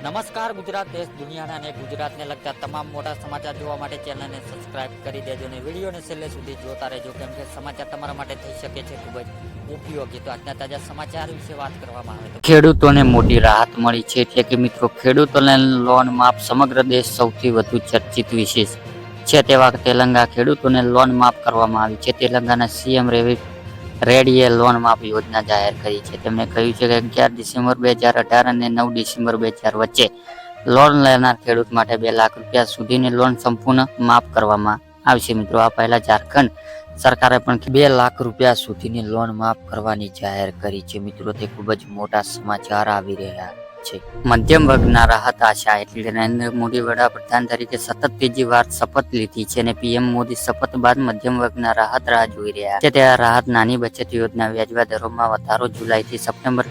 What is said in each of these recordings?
નમસ્કાર ગુજરાત દેશ દુનિયાના અને ગુજરાતને લગતા તમામ મોટા સમાચાર જોવા માટે ચેનલને સબસ્ક્રાઇબ કરી દેજો અને વિડીયોને છેલ્લે સુધી જોતા રહેજો, કેમ કે સમાચાર તમારા માટે થઈ શકે છે ખૂબ જ ઉપયોગી. તો આજના તાજા સમાચાર વિશે વાત કરવામાં આવે તો ખેડૂતોને મોટી રાહત મળી છે. એટલે કે મિત્રો, ખેડૂતોને લોન માફ સમગ્ર દેશ સૌથી વધુ ચર્ચિત વિષય છે. તેવા તેલંગાણા ખેડૂતોને લોન માફ કરવામાં આવી છે. તેલંગાના સીએમ રેડ્ડીએ લોન માફ યોજના જાહેર કરી છે. તેમણે કહ્યું છે કે 11 ડિસેમ્બર 2018 અને 9 ડિસેમ્બર 2000 વચ્ચે લોન લેનાર ખેડૂત માટે 2 લાખ રૂપિયા સુધીની લોન સંપૂર્ણ માફ કરવામાં આવશે. મિત્રો, આ પહેલા ઝારખંડ સરકારે પણ 2 લાખ રૂપિયા સુધીની લોન માફ કરવાની જાહેર કરી છે. મિત્રો, તે ખૂબ જ મોટા સમાચાર આવી રહ્યા છે. મધ્યમ વર્ગના રાહત આશા એટલે કે નરેન્દ્ર મોદી વડાપ્રધાન તરીકે સતત ત્રીજી વાર શપથ લીધી છે અને પીએમ મોદી શપથ બાદ મધ્યમ વર્ગના રાહત રાહ જોઈ રહ્યા છે. તે રાહત નાની બચત યોજના વ્યાજવા દરોમાં વધારો, જુલાઈથી સપ્ટેમ્બર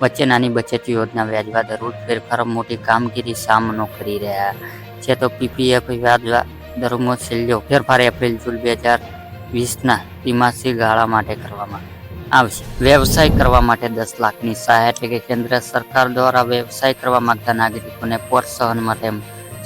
વચ્ચે નાની બચત યોજના વ્યાજવા દરો ફેરફારો મોટી કામગીરી સામનો કરી રહ્યા છે. તો પીપીએફ વ્યાજવા દરોમાં છેલ્લો ફેરફાર એપ્રિલ જૂન 2020ના ત્રિમાસિક ગાળા માટે કરવામાં આવશે. વ્યવસાય કરવા માટે 10 લાખની સહાય એટલે કે કેન્દ્ર સરકાર દ્વારા વ્યવસાય કરવા માંગતા નાગરિકોને પ્રોત્સાહન માટે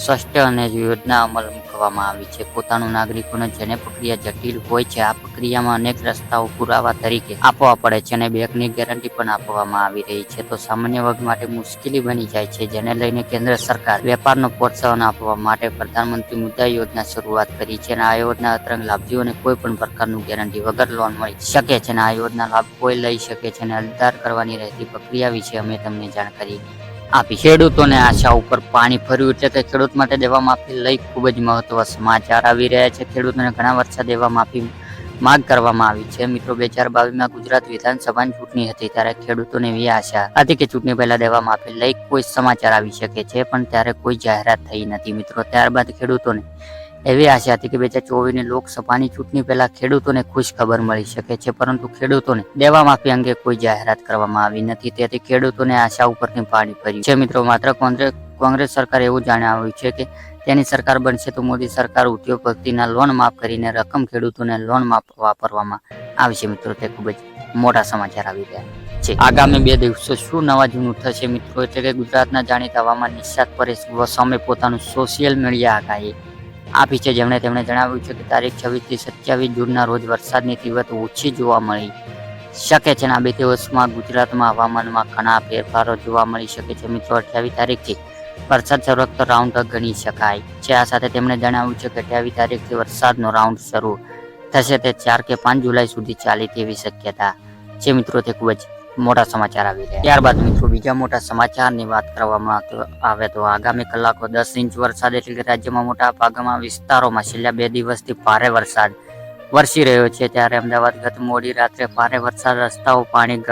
સ્પષ્ટ અને યોજના અમલ મૂકવામાં આવી છે. પોતાનું નાગરિકોને જેને પ્રક્રિયા જટિલ હોય છે, આ પ્રક્રિયામાં અનેક રસ્તાઓ પુરાવા તરીકે આપવા પડે છે અને બેંકની ગેરંટી પણ આપવામાં આવી રહી છે. તો સામાન્ય વર્ગ માટે મુશ્કેલી બની જાય છે, જેને લઈને કેન્દ્ર સરકાર વેપારનો પ્રોત્સાહન આપવા માટે પ્રધાનમંત્રી મુદ્રા યોજના શરૂઆત કરી છે. અને આ યોજના અંતર્ગત લાભાર્થીઓને કોઈ પણ પ્રકારનું ગેરંટી વગર લોન મળી શકે છે અને આ યોજના લાભ કોઈ લઈ શકે છે અને અરજદાર કરવાની રહેતી પ્રક્રિયા વિશે અમે તમને જાણકારી આપી. ખેડૂતોને આશા ઉપર પાણી ફર્યું એટલે કે ખેડૂત માટે દેવા માફી લઈ ખૂબ જ મહત્વ સમાચાર આવી રહ્યા છે. ખેડૂતોને ઘણા વર્ષે દેવા માફી માંગ કરવામાં આવી છે. મિત્રો, 2022માં ગુજરાત વિધાનસભાની ચૂંટણી હતી, ત્યારે ખેડૂતોને એવી આશા હતી કે ચૂંટણી પહેલા દેવા માફી લઈ કોઈ સમાચાર આવી શકે છે, પણ ત્યારે કોઈ જાહેરાત થઈ નથી. મિત્રો, ત્યારબાદ ખેડૂતોને એવી આશા હતી કે 2024ની લોકસભાની ચૂંટણી પહેલા ખેડૂતોને ખુશ ખબર મળી શકે છે, પરંતુ ખેડૂતોને દેવા માફી અંગે કોઈ જાહેરાત કરવામાં આવી નથી. તેથી ખેડૂતોને આશા ઉપરથી પાણી ફર્યું છે. મિત્રો, માત્ર કોંગ્રેસ સરકાર એવું જણાવ્યું છે કે તેની સરકાર બનશે તો મોદી સરકાર ઉદ્યોગપતિના લોન માફ કરીને રકમ ખેડૂતોને લોન માફ વાપરવામાં આવશે. મિત્રો, તે ખૂબ જ મોટા સમાચાર આવી રહ્યા છે. આગામી 2 દિવસો શું નવા જૂનું થશે? મિત્રો, એટલે કે ગુજરાતના જાણીતા હવામાન નિષ્ણાત પરેશ ગોસ્વામીએ પોતાનું સોશિયલ મીડિયા આગાહી આપી છે, જેમણે જણાવ્યું છે કે તારીખ 26 થી 27 જૂનના રોજ વરસાદની તીવ્રતા ઓછી જોવા મળી શકે છે અને આ 2 દિવસમાં ગુજરાતમાં હવામાનમાં ઘણા ફેરફારો જોવા મળી શકે છે. મિત્રો, 28 તારીખથી વરસાદ શરૂ થતો રાઉન્ડ ગણી શકાય છે. આ સાથે તેમણે જણાવ્યું છે કે 28 તારીખથી વરસાદનો રાઉન્ડ શરૂ થશે, તે 4 કે 5 જુલાઈ સુધી ચાલે તેવી શક્યતા છે. મિત્રો, તે ખૂબ જ મોટા સમાચાર આવી રહ્યા. ત્યારબાદ મિત્રો, બીજા મોટા સમાચારની વાત કરવામાં આવે તો આગામી કલાકો 10 ઇંચ વરસાદ એટલે કે રાજ્યમાં મોટા ભાગમાં વિસ્તારોમાં છેલ્લા 2 દિવસથી ભારે વરસાદ વરસી રહ્યો છે. ત્યારે અમદાવાદ ગત મોડી રાત્રે ભારે વરસાદ, રસ્તાઓ પાણી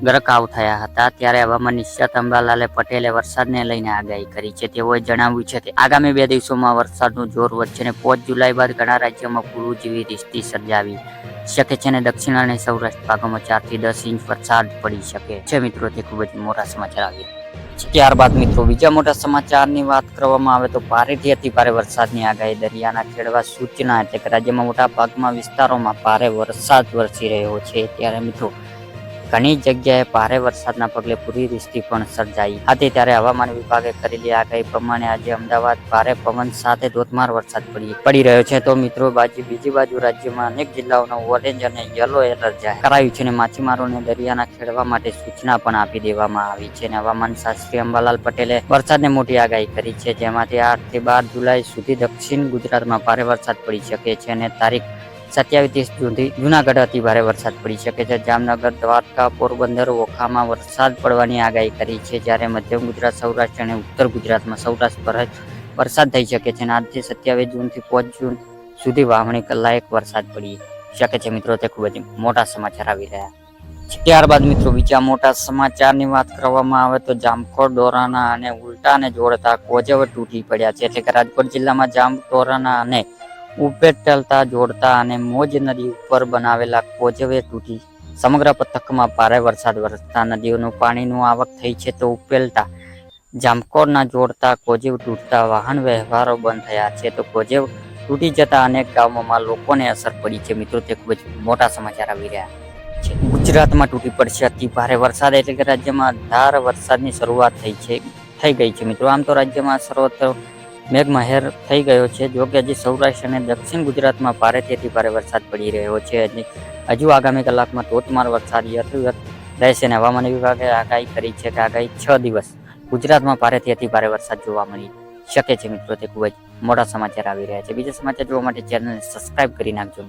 ગરકાવ થયા હતા. ત્યારે હવામાન નિષ્ણાત અંબાલાલે પટેલે વરસાદને લઈને આગાહી કરી છે. તેઓએ જણાવ્યું છે કે આગામી 2 દિવસોમાં વરસાદનું જોર વધશે અને 5 જુલાઈ બાદ ઘણા રાજ્યોમાં પૂર જેવી સ્થિતિ સર્જાવી શકે છે અને દક્ષિણ અને સૌરાષ્ટ્ર ભાગોમાં 4 થી 10 ઇંચ વરસાદ પડી શકે છે. મિત્રો, તે ખૂબ જ મોટા સમાચાર આવ્યા છે. ત્યારબાદ મિત્રો, બીજા મોટા સમાચારની વાત કરવામાં આવે તો ભારેથી અતિ ભારે વરસાદની આગાહી, દરિયાના ખેડવા સૂચના એટલે કે રાજ્યમાં મોટા ભાગમાં વિસ્તારોમાં ભારે વરસાદ વરસી રહ્યો છે. ત્યારે મિત્રો, ઘણી જગ્યાએ ભારે વરસાદના પગલે પૂરી સ્થિતિ પણ સર્જાઈ હતી. ત્યારે હવામાન વિભાગે કરેલી આગાહી પ્રમાણે આજે અમદાવાદ ભારે પવન સાથે ધોધમાર વરસાદ પડી રહ્યો છે. તો મિત્રો, બીજી બાજુ રાજ્યમાં અનેક જિલ્લાઓનો ઓરેન્જ અને યલો એલર્ટ જાહેર કરાયું છે અને માછીમારોને દરિયાના ખેડવા માટે સૂચના પણ આપી દેવામાં આવી છે. અને હવામાન શાસ્ત્રી અંબાલાલ પટેલે વરસાદની મોટી આગાહી કરી છે, જેમાંથી 8 થી 12 જુલાઈ સુધી દક્ષિણ ગુજરાતમાં ભારે વરસાદ પડી શકે છે અને તારીખ 27-30 જૂનથી જૂનાગઢ અતિ ભારે વરસાદ પડી શકે છે. જામનગર, દ્વારકા, પોરબંદર, ઓખામાં વરસાદ પડવાની આગાહી કરી છે. જ્યારે મધ્યમ ગુજરાત, સૌરાષ્ટ્ર અને ઉત્તર ગુજરાતમાં સૌરાષ્ટ્ર પર વરસાદ થઈ શકે છે અને આજથી 27 જૂનથી 5 જૂન સુધી વાવણી લાયક વરસાદ પડી શકે છે. મિત્રો, તે ખૂબ જ મોટા સમાચાર આવી રહ્યા છે. ત્યારબાદ મિત્રો, બીજા મોટા સમાચારની વાત કરવામાં આવે તો જામખોડ, ડોરાના અને ઉલટાને જોડતા કોઝવે તૂટી પડ્યા છે. એટલે કે રાજકોટ જિલ્લામાં જામખોડના અને ઉપેટલતા જોડતા અને મોજ નદી ઉપર બનાવેલા કોઝવે તૂટી સમગ્ર પથકમાં ભારે વરસાદ વરસતા નદીઓનું પાણીનું આવક થઈ છે. તો ઉપેલતા જામખોડના જોડતા કોઝવે તૂટતા વાહન વ્યવહારો બંધ થયા છે. તો કોઝવે તૂટી જતા અનેક ગામોમાં લોકોને અસર પડી છે. મિત્રો, તે ખૂબ જ મોટા સમાચાર આવી રહ્યા છે. ગુજરાતમાં તૂટી પડશે અતિ ભારે વરસાદ એટલે કે રાજ્યમાં ધાર વરસાદની શરૂઆત થઈ છે. થઈ ગઈ છે મિત્રો. આમ તો રાજ્યમાં સર્વત્ર મેઘમહેર થઈ ગયો છે. જો કે હજી સૌરાષ્ટ્ર અને દક્ષિણ ગુજરાતમાં ભારેથી અતિ ભારે વરસાદ પડી રહ્યો છે. હજુ આગામી કલાકમાં ધોધમાર વરસાદ યથાવત રહેશે અને હવામાન વિભાગે આગાહી કરી છે કે આગાહી 6 દિવસ ગુજરાતમાં ભારેથી અતિ ભારે વરસાદ જોવા મળી શકે છે મિત્રો. તે ખૂબ જ મોટા સમાચાર આવી રહ્યા છે. બીજા સમાચાર જોવા માટે ચેનલને સબસ્ક્રાઇબ કરી નાખજો.